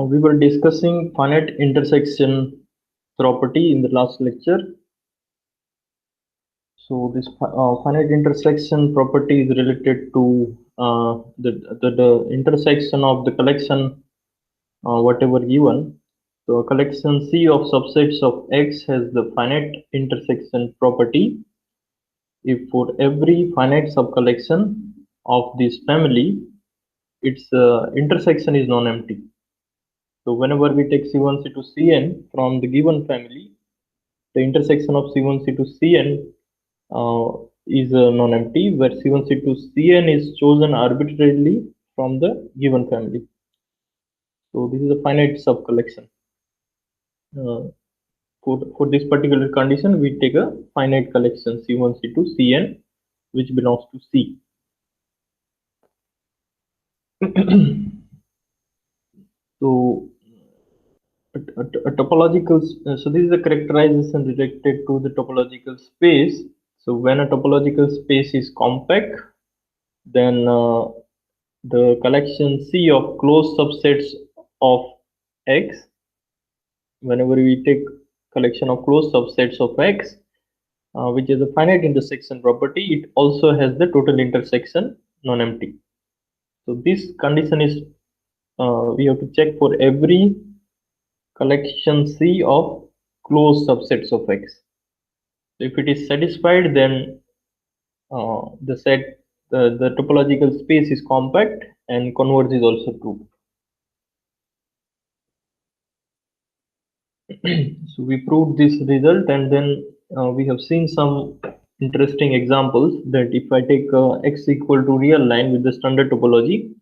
We were discussing finite intersection property in the last lecture. So this finite intersection property is related to the intersection of the collection whatever given. So a collection C of subsets of X has the finite intersection property if for every finite subcollection of this family its intersection is non-empty. So whenever we take C1, C2, Cn from the given family, the intersection of C1, C2, Cn is non-empty, where C1, C2, Cn is chosen arbitrarily from the given family. So this is a finite subcollection. For this particular condition, we take a finite collection C1, C2, Cn, which belongs to C. So a topological, so this is a characterization related to the topological space. So when a topological space is compact, then the collection C of closed subsets of X, whenever we take collection of closed subsets of X, which is a finite intersection property, it also has the total intersection non-empty. So this condition is we have to check for every collection C of closed subsets of X. So if it is satisfied, then the topological space is compact and converge is also true. So we proved this result, and then we have seen some interesting examples that if I take X equal to real line with the standard topology,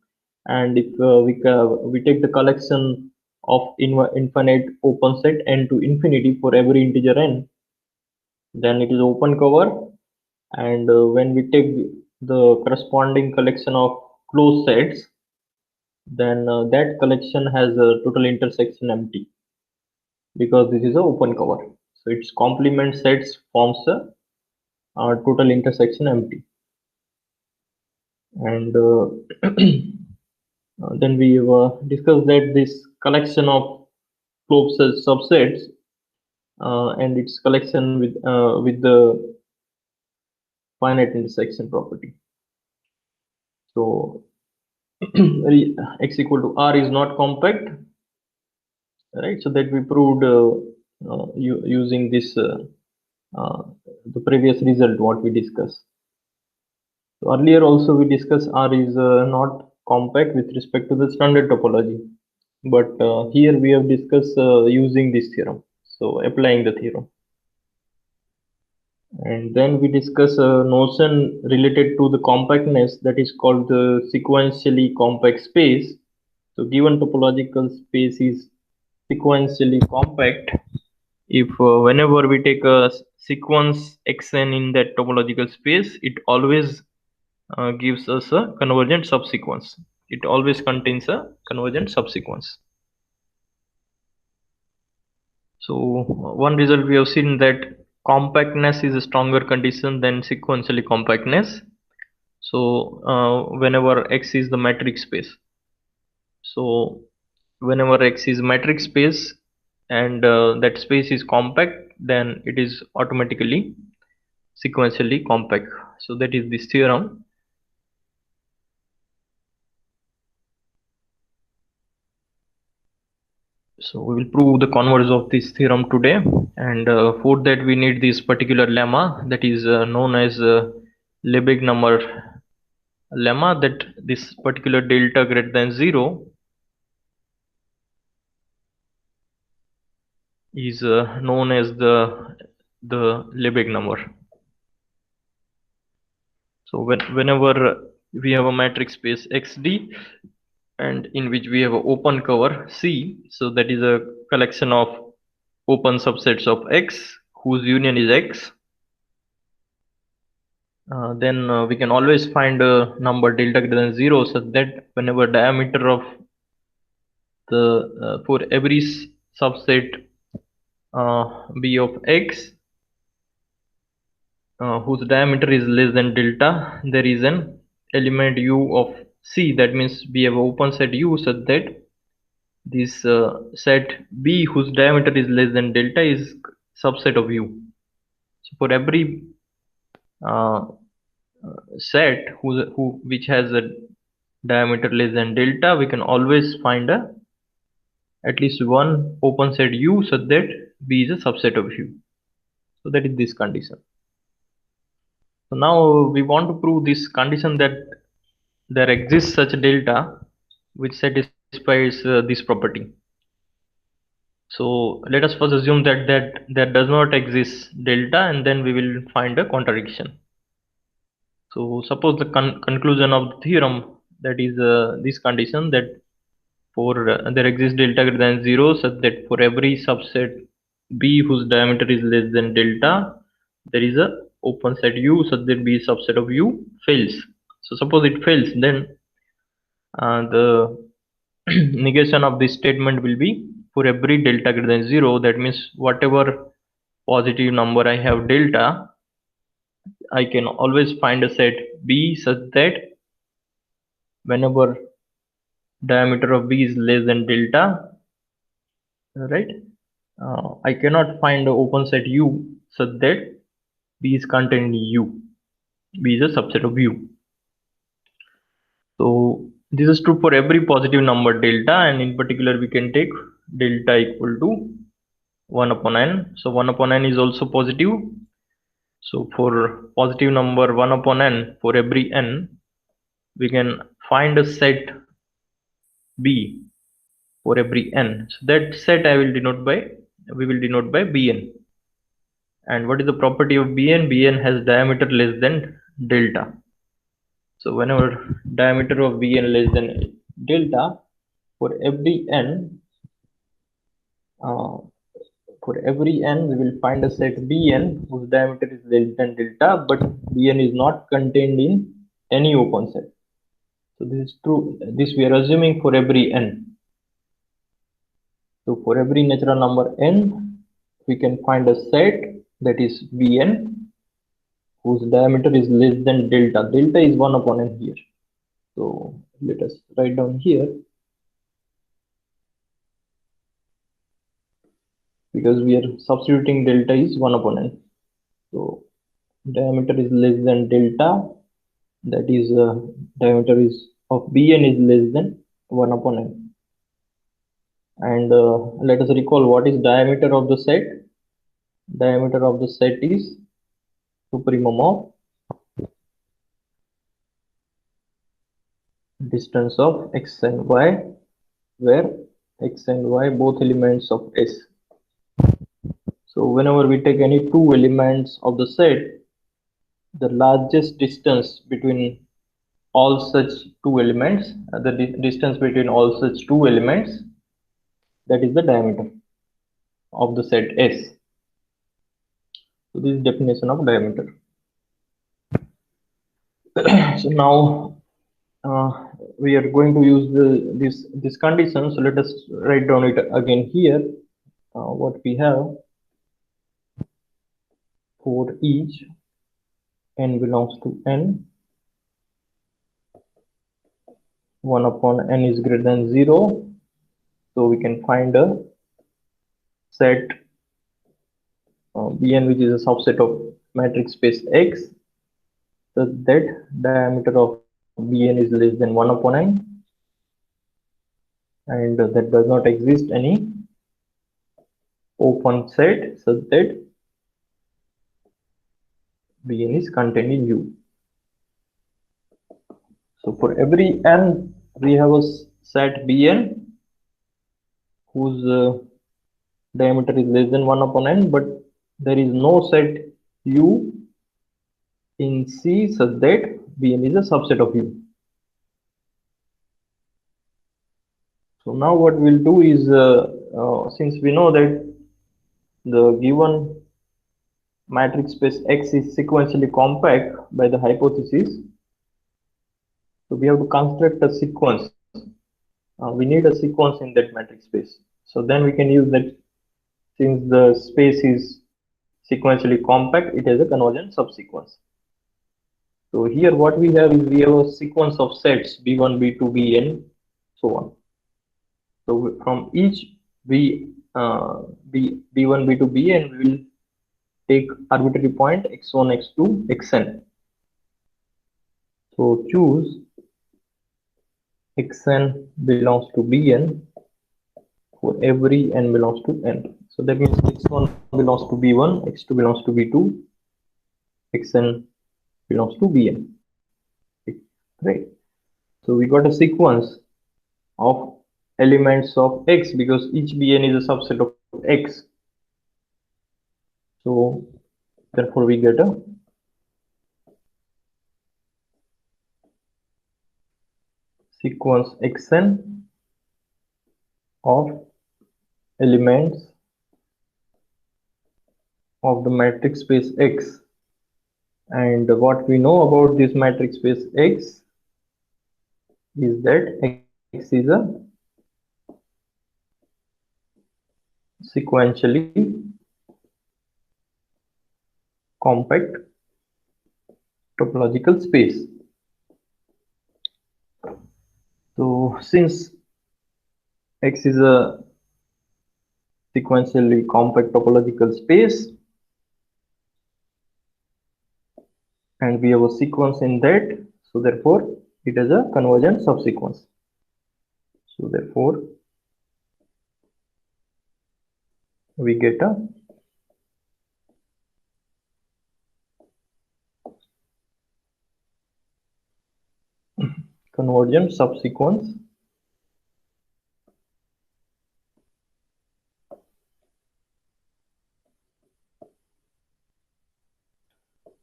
and if we take the collection of infinite open set n to infinity for every integer n, then it is open cover, and when we take the corresponding collection of closed sets, then that collection has a total intersection empty, because this is an open cover. So its complement sets forms a total intersection empty. And then we discussed that this collection of closed subsets and its collection with the finite intersection property. So X equal to R is not compact, right? So that we proved using this the previous result what we discussed. So earlier also we discussed R is not compact with respect to the standard topology, but here we have discussed using this theorem, so applying the theorem. And then we discuss a notion related to the compactness that is called the sequentially compact space. So given topological space is sequentially compact if whenever we take a sequence xn in that topological space, it always gives us a convergent subsequence. It always contains a convergent subsequence. So one result we have seen that compactness is a stronger condition than sequentially compactness. So whenever X is the metric space, so whenever X is metric space and that space is compact, then it is automatically sequentially compact. So that is this theorem. So we will prove the converse of this theorem today, and for that we need this particular lemma that is known as Lebesgue number lemma, that this particular delta greater than 0 is known as the Lebesgue number. So whenever we have a matrix space XD and in which we have an open cover C, so that is a collection of open subsets of X whose union is X, then we can always find a number delta greater than 0 such that whenever diameter of the for every subset B of X whose diameter is less than delta, there is an element U of C. That means we have open set U such that this set B whose diameter is less than delta is subset of U. So for every uh, set which has a diameter less than delta, we can always find at least one open set U such that B is a subset of U. So that is this condition. So now we want to prove this condition that there exists such delta which satisfies this property. So let us first assume that there does not exist delta, and then we will find a contradiction. So suppose the conclusion of the theorem, that is this condition, that for there exists delta greater than 0 such that for every subset B whose diameter is less than delta, there is a open set U such that B is subset of U fails. So suppose it fails, then the negation of this statement will be for every delta greater than 0. That means whatever positive number I have delta, I can always find a set B such that whenever diameter of B is less than delta, right, I cannot find the open set U such that B is contained in U. B is a subset of U. So this is true for every positive number delta, and in particular we can take delta equal to 1 upon n. So 1 upon n is also positive. So for positive number 1 upon n, for every n, we can find a set B for every n. So that set we will denote by Bn. And what is the property of Bn? Bn has diameter less than delta. So whenever diameter of Bn less than delta, for every n, we will find a set Bn whose diameter is less than delta, but Bn is not contained in any open set. So this is true. This we are assuming for every n. So for every natural number n, we can find a set that is Bn whose diameter is less than delta. Delta is 1 upon n here. So let us write down here, because we are substituting delta is 1 upon n. So diameter is less than delta, that is diameter is of Bn is less than 1 upon n. And let us recall what is diameter of the set. Diameter of the set is supremum of distance of x and y, where x and y both elements of S. So whenever we take any two elements of the set, the largest distance between all such two elements, distance between all such two elements, that is the diameter of the set S. So this is definition of diameter. So now we are going to use this condition. So let us write down it again here. What we have for each n belongs to n, 1 upon n is greater than 0. So we can find a set Bn which is a subset of matrix space X, so that diameter of Bn is less than 1 upon n, and that does not exist any open set such that Bn is contained in U. So for every n, we have a set Bn whose diameter is less than 1 upon n, but there is no set U in C such that Bn is a subset of U. So now what we'll do is, since we know that the given matrix space X is sequentially compact by the hypothesis, so we have to construct a sequence. We need a sequence in that matrix space. So then we can use that, since the space is sequentially compact, it has a convergent subsequence. So here what we have is we have a sequence of sets B1, B2, Bn, so on. So from each b b1 b2 bn, we will take arbitrary point x1 x2 xn. So choose xn belongs to bn for every n belongs to n. So that means x1 belongs to b1, x2 belongs to b2, xn belongs to bn. Right. So we got a sequence of elements of x because each bn is a subset of x. So therefore we get a sequence xn of elements of the matrix space X. And what we know about this matrix space X is that X is a sequentially compact topological space. So since X is a sequentially compact topological space and we have a sequence in that, so therefore it is a convergent subsequence. So therefore we get a convergent subsequence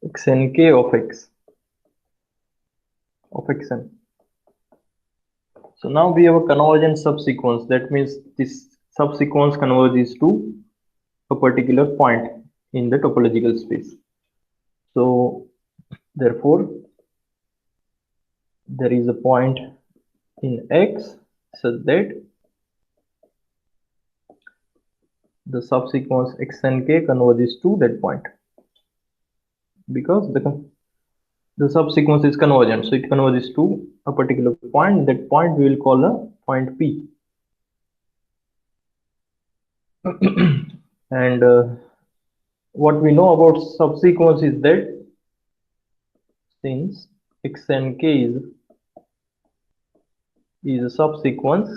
xnk of x of xn. So now we have a convergent subsequence. That means this subsequence converges to a particular point in the topological space. So therefore there is a point in X such that the subsequence xnk converges to that point because the subsequence is convergent, so it converges to a particular point. That point we will call a point P. And what we know about subsequence is that since xnk is a subsequence,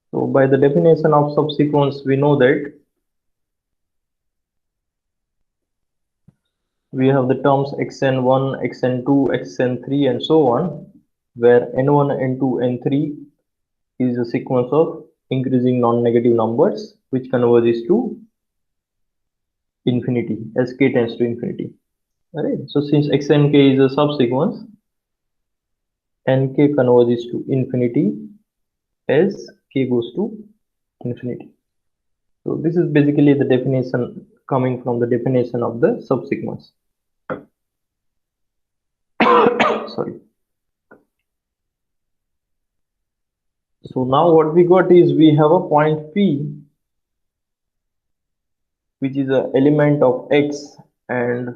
so by the definition of subsequence we know that we have the terms xn1, xn2, xn3 and so on, where n1, n2, n3 is a sequence of increasing non-negative numbers which converges to infinity as k tends to infinity. Alright, so since xnk is a subsequence, nk converges to infinity as k goes to infinity. So this is basically the definition coming from the definition of the subsequence. Sorry. So now what we got is we have a point P which is an element of X and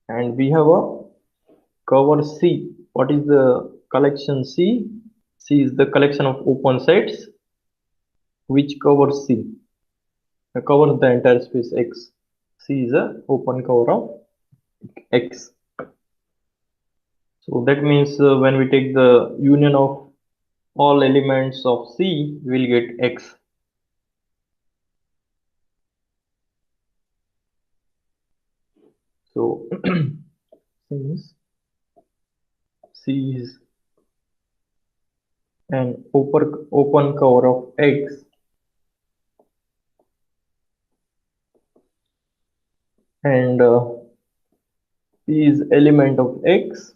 we have a cover C. What is the collection C? C is the collection of open sets which covers C. It covers the entire space X. C is a open cover of X. So that means when we take the union of all elements of C, we will get X. So since C is an open cover of X, and P is element of X,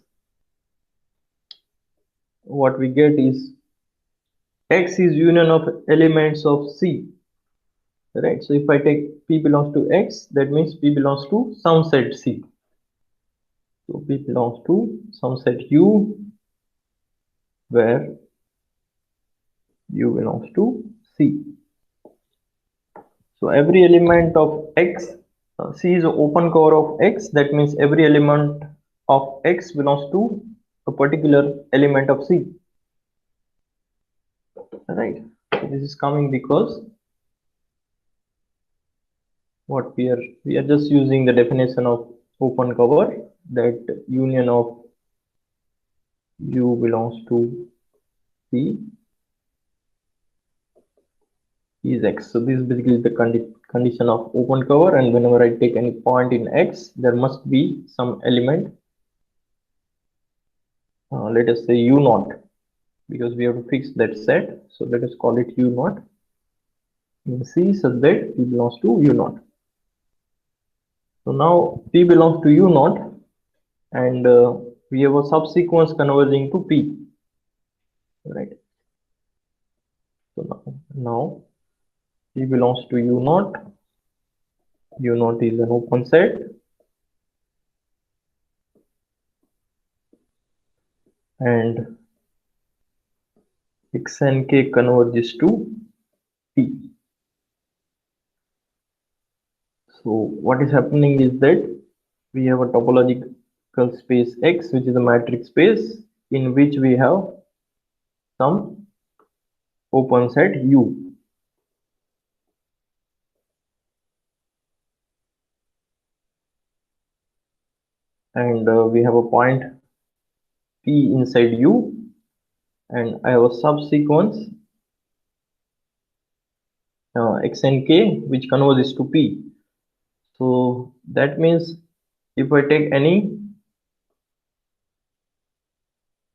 what we get is X is union of elements of C, right? So if I take P belongs to X, that means P belongs to some set C. So P belongs to some set U where U belongs to C. So every element of X, C is an open cover of X, that means every element of X belongs to a particular element of C, right? So this is coming because what we are just using the definition of open cover, that union of U belongs to C is X. So this is basically the condition of open cover, and whenever I take any point in X, there must be some element, let us say U naught, because we have to fix that set. So let us call it U naught in C such that P belongs to U naught. So now P belongs to U naught, and we have a subsequence converging to P, right? So now P belongs to U naught. U naught is an open set, and X and K converges to P. So what is happening is that we have a topological space X, which is a matrix space in which we have some open set U. And we have a point P inside U, and I have a subsequence X and K which converges to P. So that means if I take any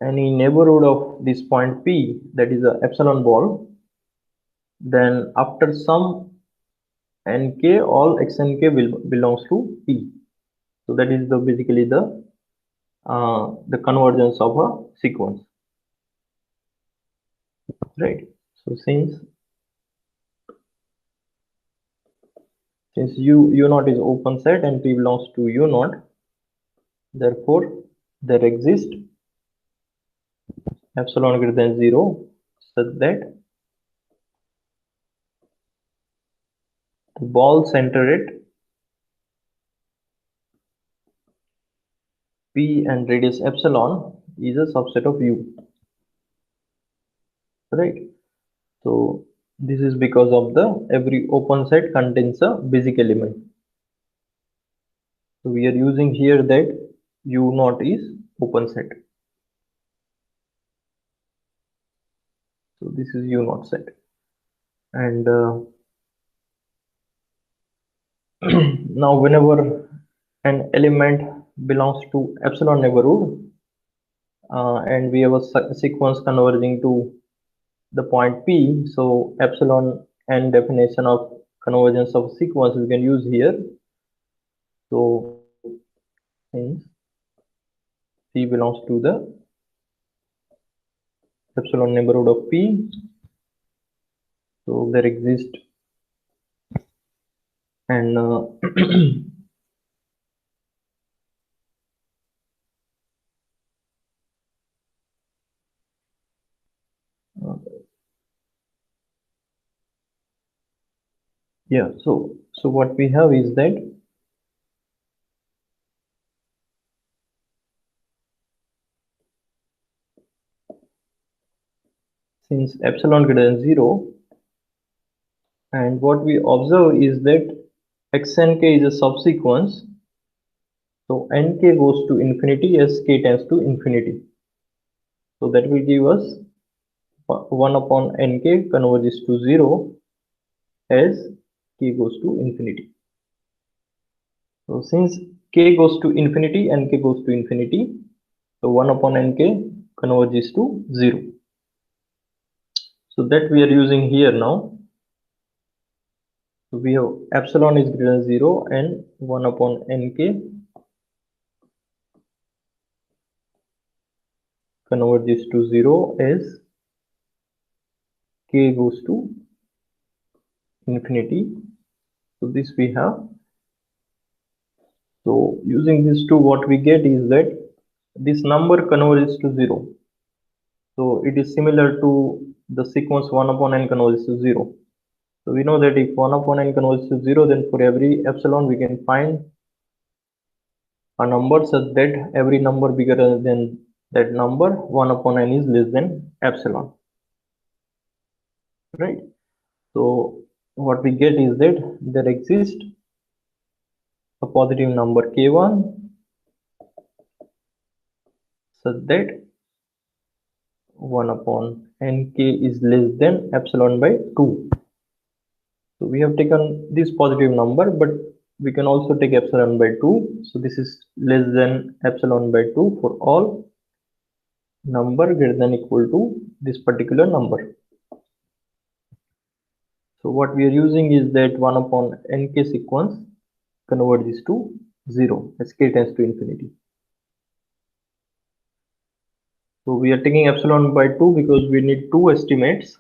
neighborhood of this point P, that is a epsilon ball, then after some nk, all X and K will belongs to P. So that is the basically the convergence of a sequence, right? So since U naught is open set and P belongs to U naught, therefore there exists epsilon greater than 0 such that the ball center at P and radius epsilon is a subset of U, right? So this is because of the every open set contains a basic element. So we are using here that U naught is open set. So this is U naught set, and now whenever an element belongs to epsilon neighborhood, and we have a sequence converging to the point P, so epsilon n definition of convergence of sequence we can use here. So since P belongs to the epsilon neighborhood of P, so there exists an yeah, so what we have is that since epsilon greater than 0, and what we observe is that x and k is a subsequence, so nk goes to infinity as k tends to infinity. So that will give us 1 upon nk converges to 0 as k goes to infinity. So since k goes to infinity and k goes to infinity, so 1 upon nk converges to 0. So that we are using here now. So we have epsilon is greater than 0 and 1 upon nk converges to 0 as k goes to infinity. So this we have. So using these two, what we get is that this number converges to 0. So it is similar to the sequence 1 upon n converges to 0. So we know that if 1 upon n converges to 0, then for every epsilon we can find a number such that every number bigger than that number 1 upon n is less than epsilon, right? So what we get is that there exists a positive number k1 such that 1 upon nk is less than epsilon by 2. So we have taken this positive number, but we can also take epsilon by 2. So this is less than epsilon by 2 for all number greater than equal to this particular number. So what we are using is that 1 upon nk sequence convert this to 0 as k tends to infinity. So we are taking epsilon by 2 because we need two estimates.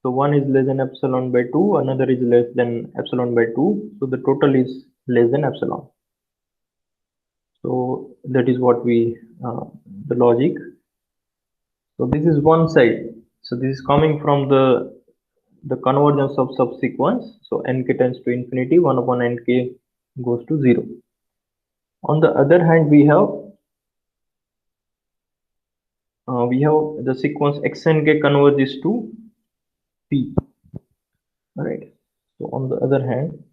So one is less than epsilon by 2, another is less than epsilon by 2. So the total is less than epsilon. So that is what we, the logic. So this is one side. So this is coming from the convergence of subsequence. So nk tends to infinity, 1 upon nk goes to 0. On the other hand, we have the sequence xnk converges to p. Right. So on the other hand,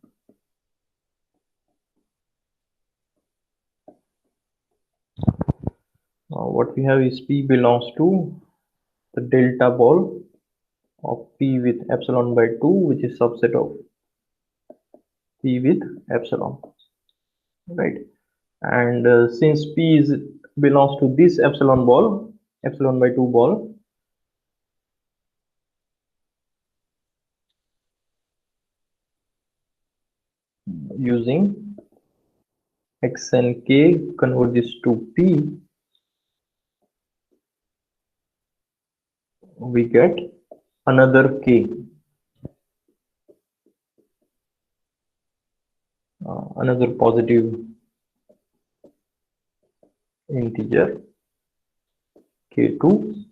what we have is p belongs to the delta ball of p with epsilon by 2, which is subset of p with epsilon, right? And since p is belongs to this epsilon ball, epsilon by 2 ball, using x and k convert this to p, we get another k, another positive integer k2,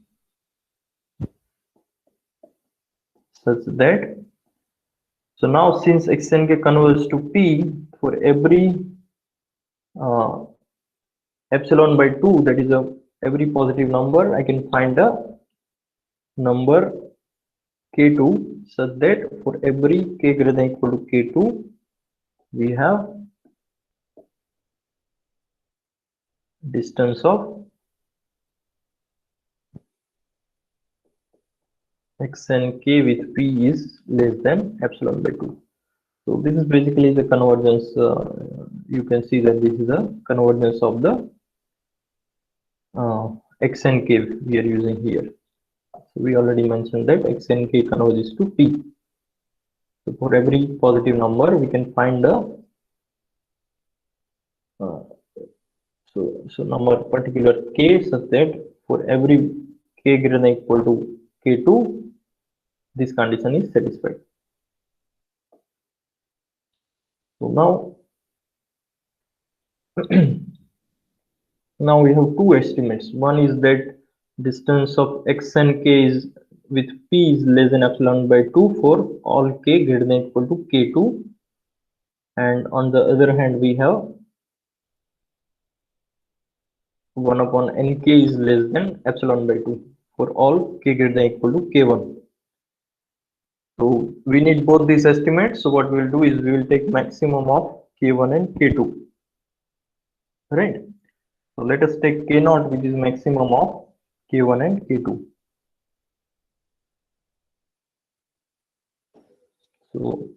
such that, so now since x and k converges to p, for every epsilon by 2, that is every positive number, I can find a number k2 such that for every k greater than equal to k2, we have distance of x and k with p is less than epsilon by 2. So this is basically the convergence. You can see that this is a convergence of the x and k we are using here. So we already mentioned that x and k converges to p. So for every positive number, we can find a so number particular k such that for every k greater than equal to k2, this condition is satisfied. So now now we have two estimates. One is that distance of x and k is with p is less than epsilon by 2 for all k greater than equal to k2, and on the other hand we have 1 upon nk is less than epsilon by 2 for all k greater than equal to k1. So we need both these estimates. So what we will do is we will take maximum of k1 and k2, right? So let us take k0, which is maximum of k1 and k2. So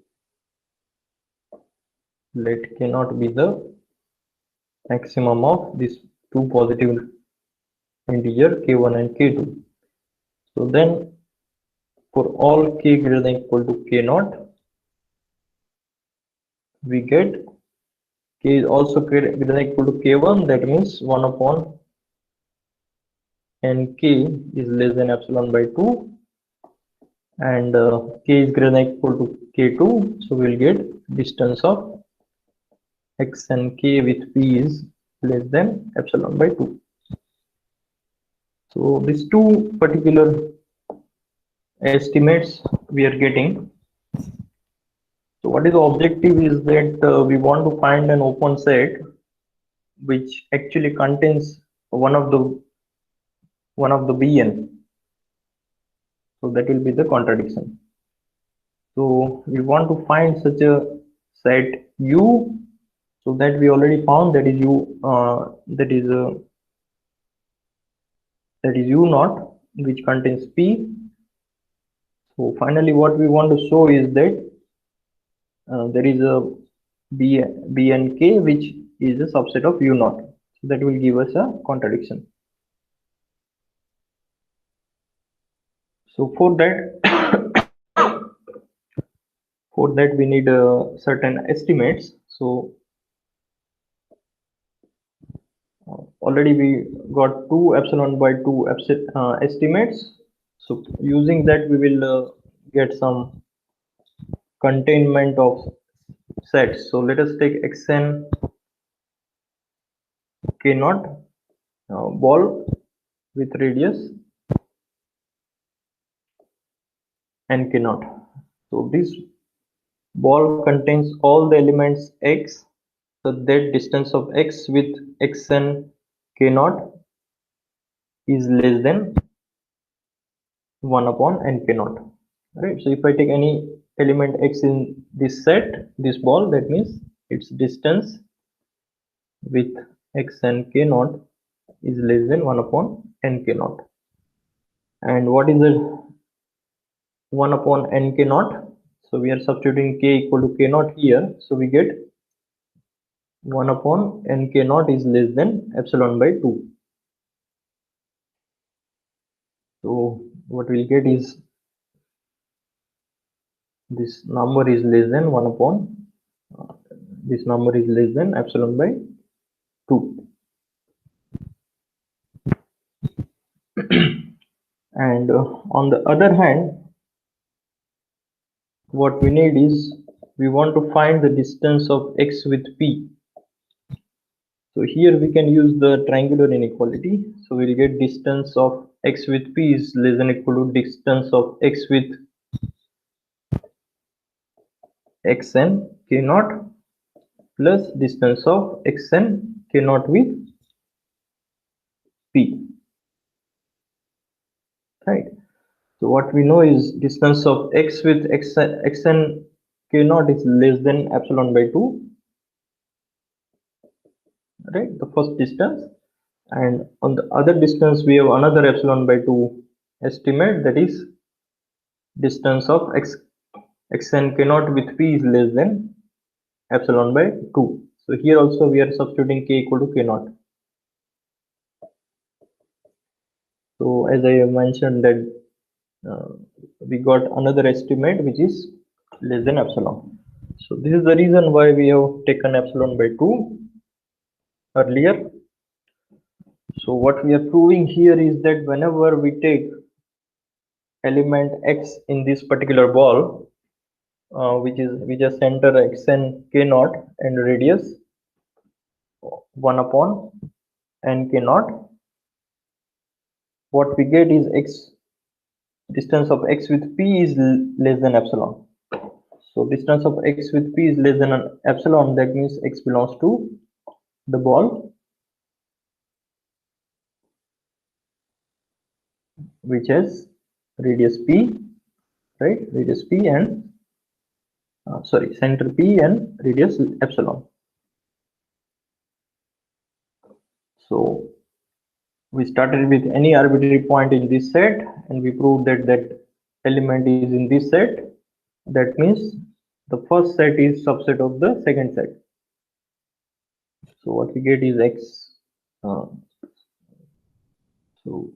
let k0 be the maximum of these two positive integer k1 and k2. So then for all k greater than equal to k0, we get k is also greater than equal to k1. That means 1 upon nk is less than epsilon by 2, and k is greater than equal to k2. So we'll get distance of x and k with p is less than epsilon by 2. So these two particular estimates we are getting. So what is the objective is that we want to find an open set which actually contains one of the one of the bn, so that will be the contradiction. So we want to find such a set u, so that we already found that is u, that is u naught, which contains p. So finally what we want to show is that there is a b and k which is a subset of u naught, so that will give us a contradiction. So for that we need certain estimates. So already we got 2 epsilon by 2 estimates. So using that we will get some containment of sets. So let us take xn k naught ball with radius n k naught. So this ball contains all the elements x, so that distance of x with xn k naught is less than 1 upon n k naught, right? So if I take any element x in this set, this ball, that means its distance with xn k naught is less than 1 upon n k naught. And what is the 1 upon n k naught? So we are substituting k equal to k naught here, so we get 1 upon n k naught is less than epsilon by 2. So what we'll get is this number is less than 1 upon this number is less than epsilon by 2. And on the other hand, what we need is we want to find the distance of x with p. So here we can use the triangular inequality. So we'll get distance of x with p is less than equal to distance of x with xn k naught plus distance of xn k naught with p, right? So what we know is distance of x with xn k naught is less than epsilon by 2, right? The first distance. And on the other distance we have another epsilon by 2 estimate, that is distance of xn k naught with p is less than epsilon by 2. So here also we are substituting k equal to k naught. So as I have mentioned that we got another estimate which is less than epsilon. So this is the reason why we have taken epsilon by 2 earlier. So what we are proving here is that whenever we take element x in this particular ball, which is we just enter xn k naught and radius 1 upon n k naught, what we get is x distance of x with p is less than epsilon. So distance of x with p is less than an epsilon, that means x belongs to the ball which has radius p, right? Radius p and center p and radius epsilon. So we started with any arbitrary point in this set and we proved that that element is in this set. That means the first set is subset of the second set. So what we get is x. So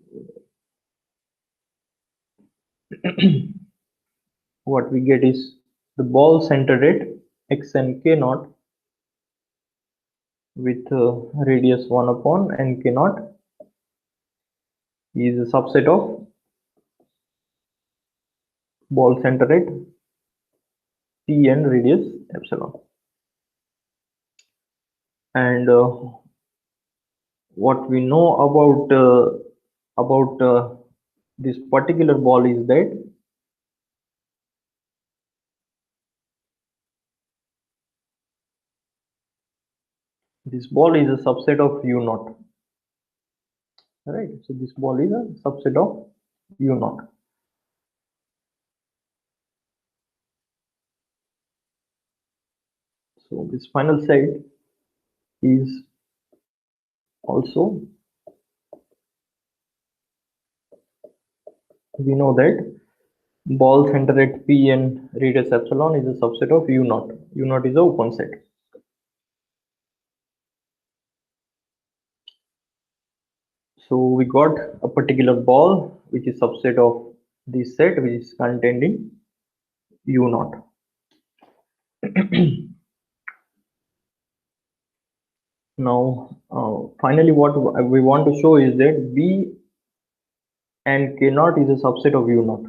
what we get is the ball centered at xn k naught with radius 1 upon n k naught is a subset of ball centered at p and radius epsilon. And what we know about this particular ball is that this ball is a subset of u naught. right? So this ball is a subset of U naught. So this final set is also, we know that ball center at P and radius epsilon is a subset of U naught. U naught is a open set. So we got a particular ball which is subset of this set which is contained in U naught. Now, finally, what we want to show is that B and K naught is a subset of U naught,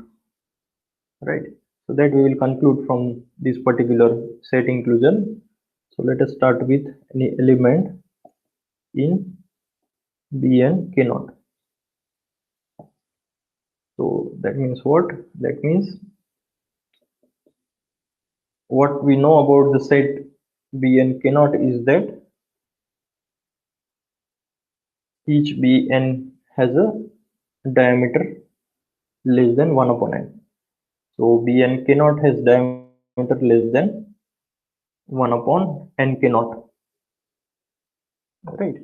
right? So that we will conclude from this particular set inclusion. So let us start with any element in B and K naught. So that means what? That means what we know about the set B and K naught is that each Bn has a diameter less than 1 upon n. So Bn K naught has diameter less than 1 upon n K naught, right?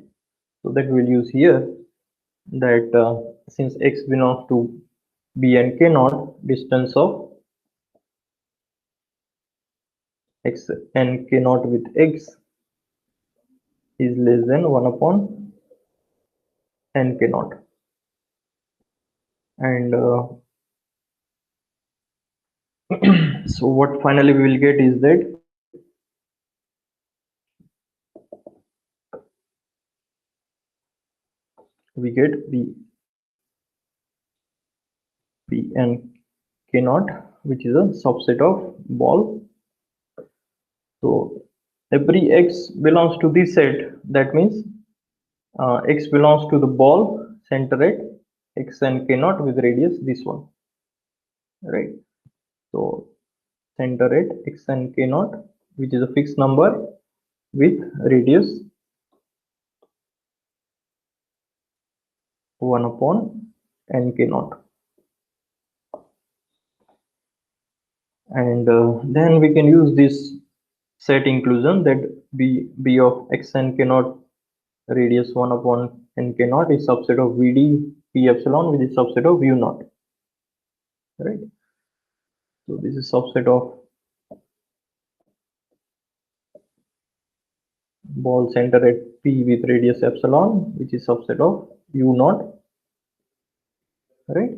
So that we'll use here that since x belongs to Bn K naught, distance of x n K naught with x is less than 1 upon n K naught. And so what finally we will get is that we get B and K naught, which is a subset of ball. So every x belongs to this set. That means x belongs to the ball center at x and K naught with radius this one, right? So center at x and K naught, which is a fixed number with radius 1 upon n K naught. And then we can use this set inclusion that b of x and K naught radius 1 upon n K naught is subset of Vd P epsilon, which is subset of U naught, right? So this is subset of ball center at P with radius epsilon, which is subset of U naught, right?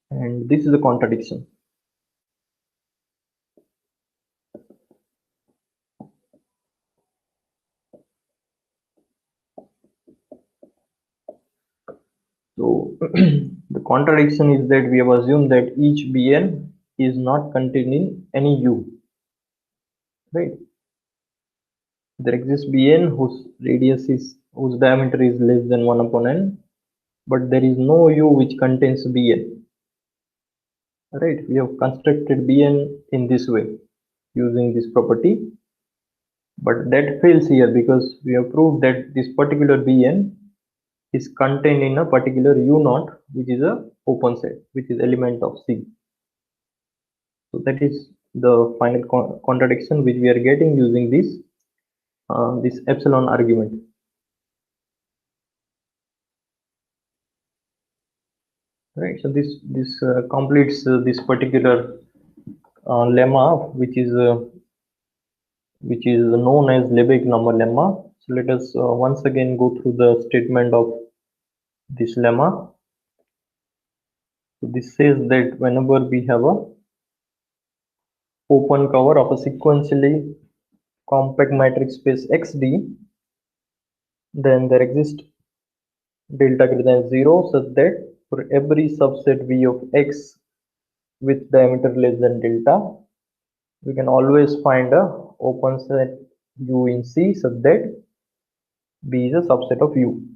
And this is a contradiction. So the contradiction is that we have assumed that each Bn is not containing any U, right? There exists Bn whose diameter is less than 1 upon n, but there is no U which contains Bn, right? We have constructed Bn in this way using this property, but that fails here because we have proved that this particular Bn is contained in a particular U naught, which is a open set, which is element of C. So that is the final contradiction which we are getting using this epsilon argument. Right. So this completes this particular lemma, which is known as Lebesgue number lemma. So let us once again go through the statement of this lemma. So this says that whenever we have a open cover of a sequentially compact matrix space XD, then there exists delta greater than 0 such that for every subset V of X with diameter less than delta, we can always find a open set U in C such that B is a subset of U.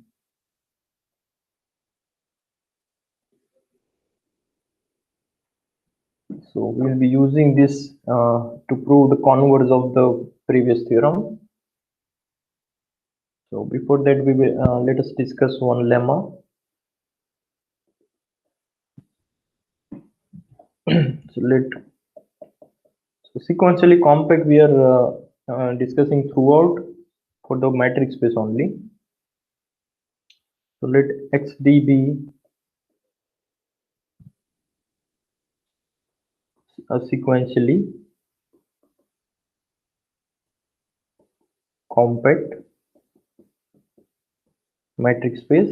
So we will be using this to prove the converse of the previous theorem. So before that, we will let us discuss one lemma. So sequentially compact we are discussing throughout for the matrix space only. So let xd be a sequentially compact matrix space.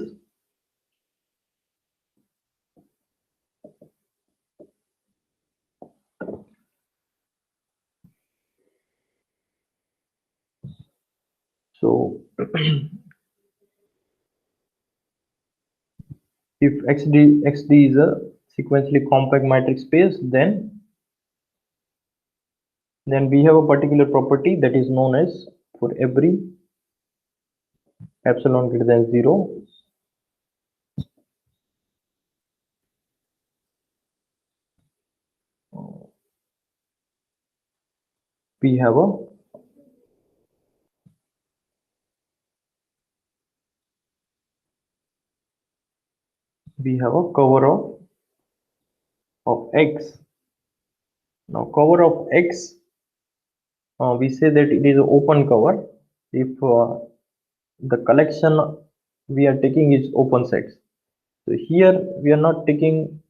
So if xd is a sequentially compact matrix space, then we have a particular property that is known as, for every epsilon greater than 0, we have a cover of x. Now cover of x, we say that it is an open cover if the collection we are taking is open sets. So here we are not taking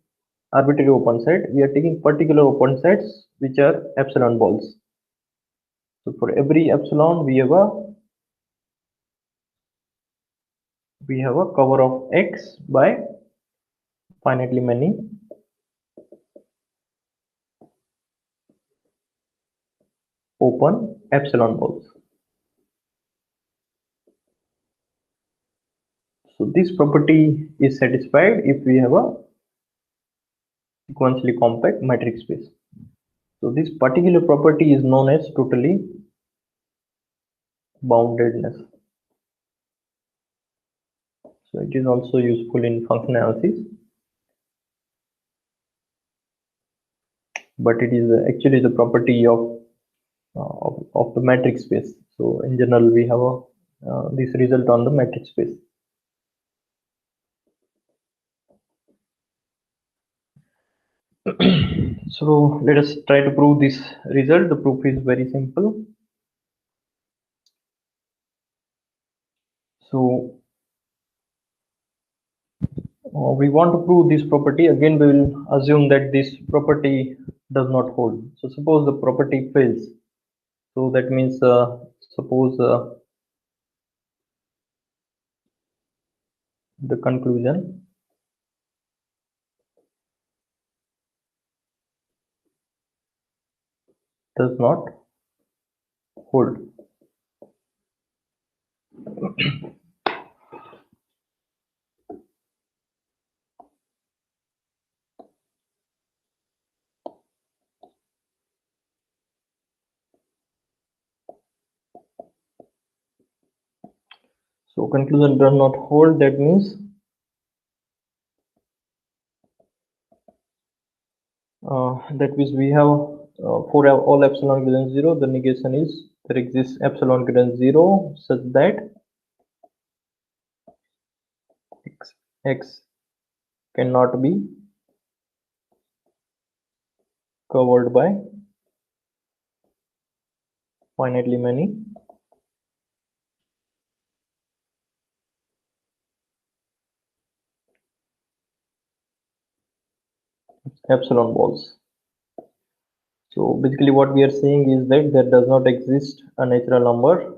arbitrary open set, we are taking particular open sets which are epsilon balls. So for every epsilon we have a cover of x by finitely many open epsilon balls. So this property is satisfied if we have a sequentially compact matrix space. So this particular property is known as totally boundedness. So it is also useful in function analysis, but it is actually the property of the matrix space. So in general, we have this result on the matrix space. So let us try to prove this result. The proof is very simple. So we want to prove this property. Again, we will assume that this property does not hold. So suppose the property fails. So that means suppose the conclusion does not hold. So conclusion does not hold, that means we have for all epsilon greater than 0, the negation is there exists epsilon greater than 0 such that x cannot be covered by finitely many epsilon balls. So basically what we are saying is that there does not exist a natural number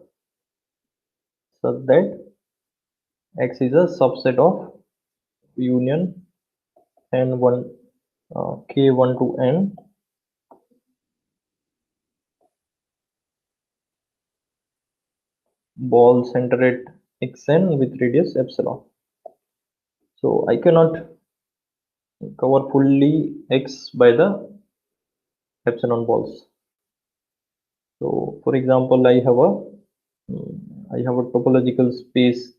such that x is a subset of union n1 k1 to n ball center at xn with radius epsilon. So I cannot cover fully x by the epsilon balls. So for example, I have a topological space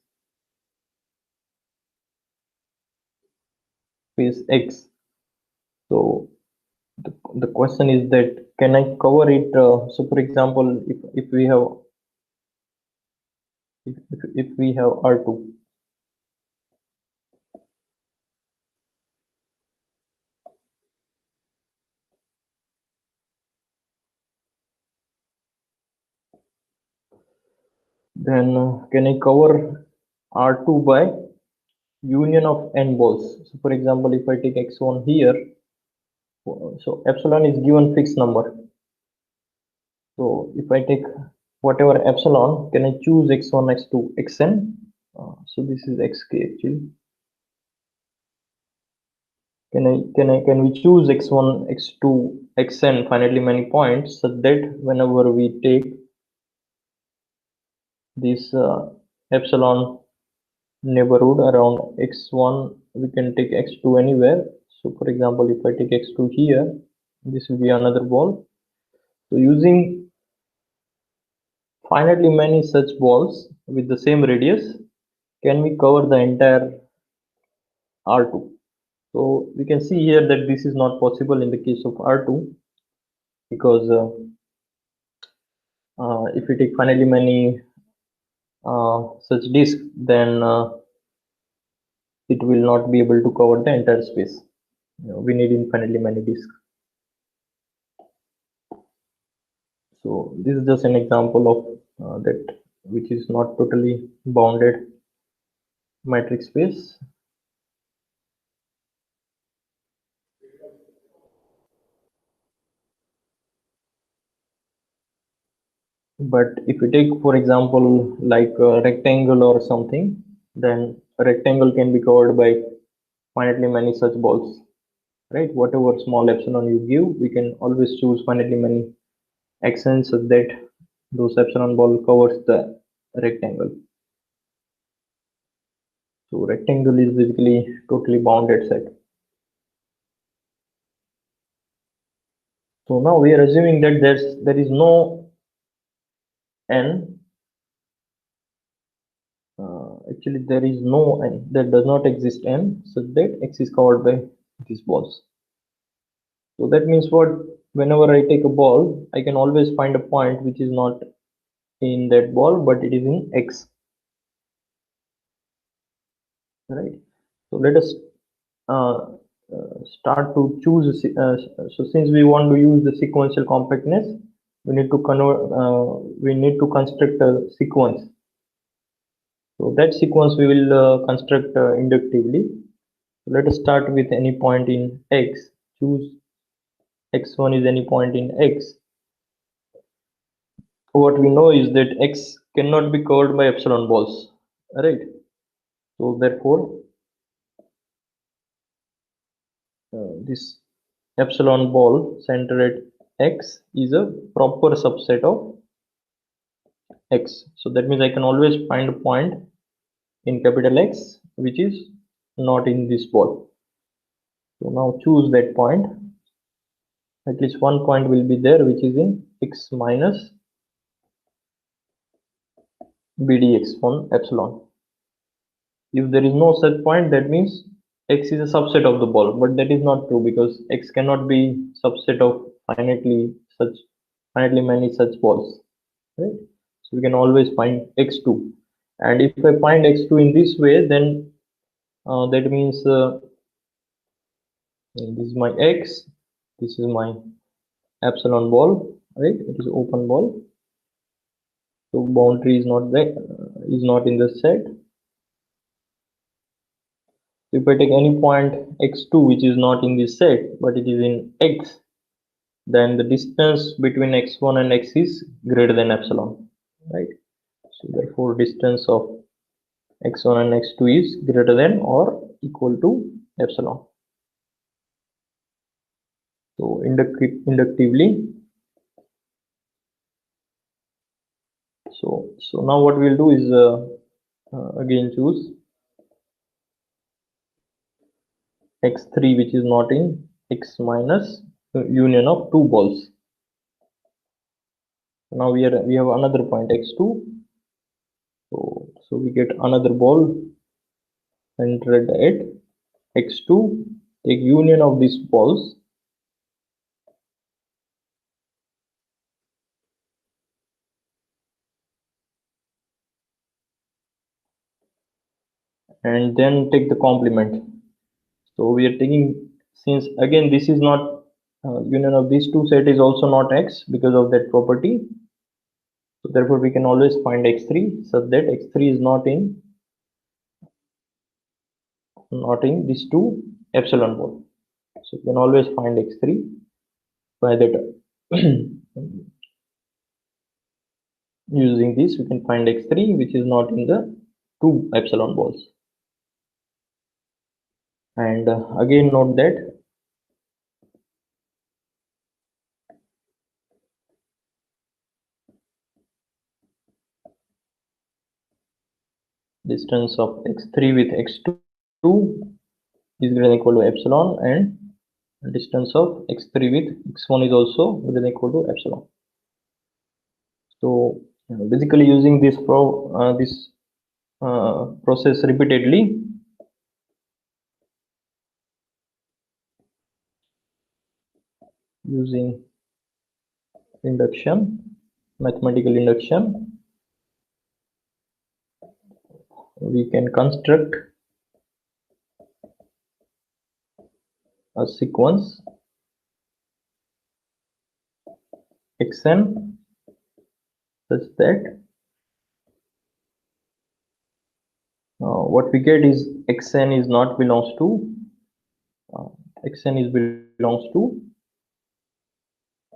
x. So the question is that can I cover it? So for example, if we have if we have R2. Then can I cover R2 by union of n balls? So for example, if I take x1 here, so epsilon is given fixed number. So if I take whatever epsilon, can I choose x1, x2, xn? So this is xk actually. Can we choose x1, x2, xn finitely many points so that whenever we take this epsilon neighborhood around x1, we can take x2 anywhere. So for example, if I take x2 here, this will be another ball. So using finitely many such balls with the same radius, can we cover the entire R2? So we can see here that this is not possible in the case of R2 because if we take finitely many such disk, then it will not be able to cover the entire space. We need infinitely many disks. So this is just an example of that which is not totally bounded metric space. But if you take, for example, like a rectangle or something, then a rectangle can be covered by finitely many such balls, right? Whatever small epsilon you give, we can always choose finitely many accents so that those epsilon ball covers the rectangle. So rectangle is basically totally bounded set. So now we are assuming that there is no n. Actually, there is no n. There does not exist n, so that x is covered by these balls. So that means what? Whenever I take a ball, I can always find a point which is not in that ball, but it is in x. Right. So let us start to choose. So since we want to use the sequential compactness, we need to convert. We need to construct a sequence. So that sequence we will construct inductively. So let us start with any point in x. Choose x1 is any point in x. What we know is that x cannot be covered by epsilon balls, right? So therefore, this epsilon ball center at x is a proper subset of x. So that means I can always find a point in capital X which is not in this ball. So now choose that point. At least one point will be there which is in x minus bdx on epsilon. If there is no such point, that means x is a subset of the ball, but that is not true because x cannot be subset of finitely many such balls, right? So we can always find x2, and if I find x2 in this way, then that means this is my x, this is my epsilon ball, right? It is open ball, so boundary is not there, is not in the set. If I take any point x2 which is not in this set but it is in x, then the distance between x1 and x is greater than epsilon, right? So therefore distance of x1 and x2 is greater than or equal to epsilon. So inductively, so now what we'll do is again choose x3 which is not in x minus union of two balls. Now we have another point x2. So we get another ball centered at x2. Take union of these balls. and then take the complement. So we are taking, since again this is not union of these two set is also not X because of that property. So therefore we can always find X3 such that X3 is not in these two epsilon ball. So we can always find X3 by that using this we can find X3 which is not in the two epsilon balls. And again note that distance of X3 with X2 is greater than equal to epsilon, and distance of X3 with X1 is also greater than equal to epsilon. So basically using this process repeatedly, using induction, mathematical induction, we can construct a sequence xn such that what we get is xn is not belongs to uh, xn is belongs to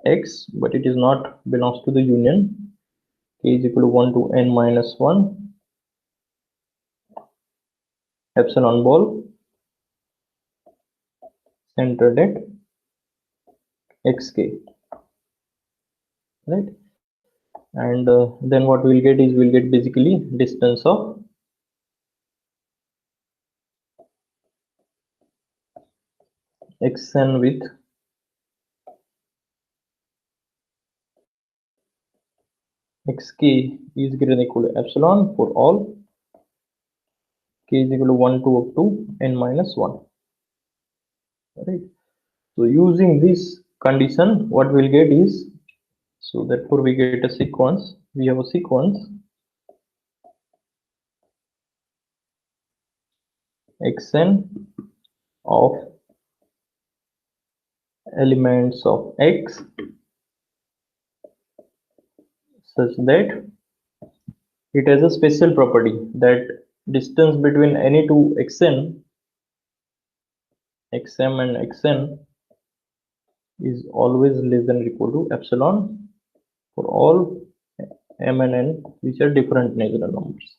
x, but it is not belongs to the union k is equal to 1 to n minus 1 epsilon ball centered at xk, right? And then what we'll get is we'll get basically distance of xn with xk is greater than equal to epsilon for all k is equal to 1 to up to n minus 1, right? So using this condition what we'll get is, so therefore we get a sequence, we have a sequence xn of elements of x such that it has a special property that distance between any two xn xm and xn is always less than or equal to epsilon for all m and n which are different natural numbers,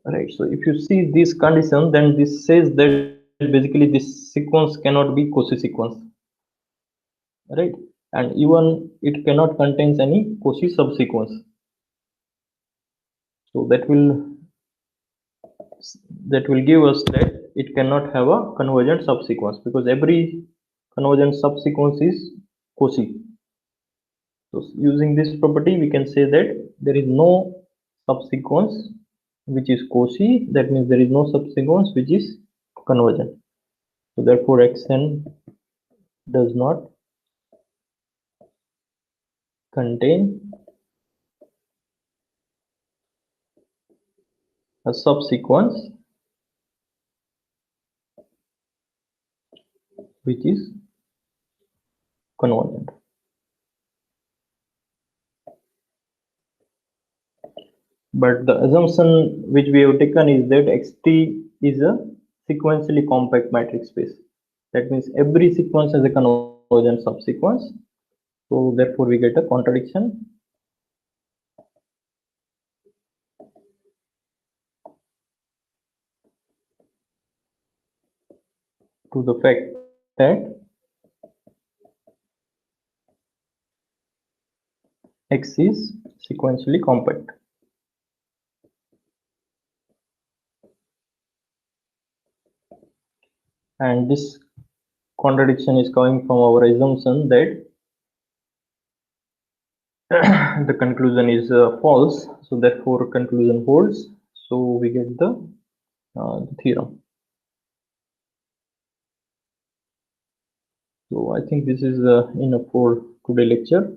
right? So if you see this condition, then this says that basically this sequence cannot be Cauchy sequence, right? And even it cannot contains any Cauchy subsequence. So that will give us that it cannot have a convergent subsequence because every convergent subsequence is Cauchy. So using this property we can say that there is no subsequence which is Cauchy, that means there is no subsequence which is convergent. So therefore xn does not contain a subsequence which is convergent. But the assumption which we have taken is that xt is a sequentially compact matrix space. That means every sequence has a convergent subsequence. So therefore we get a contradiction to the fact that X is sequentially compact. And this contradiction is coming from our assumption that the conclusion is false. So therefore conclusion holds. So we get the theorem. So I think this is enough for today lecture.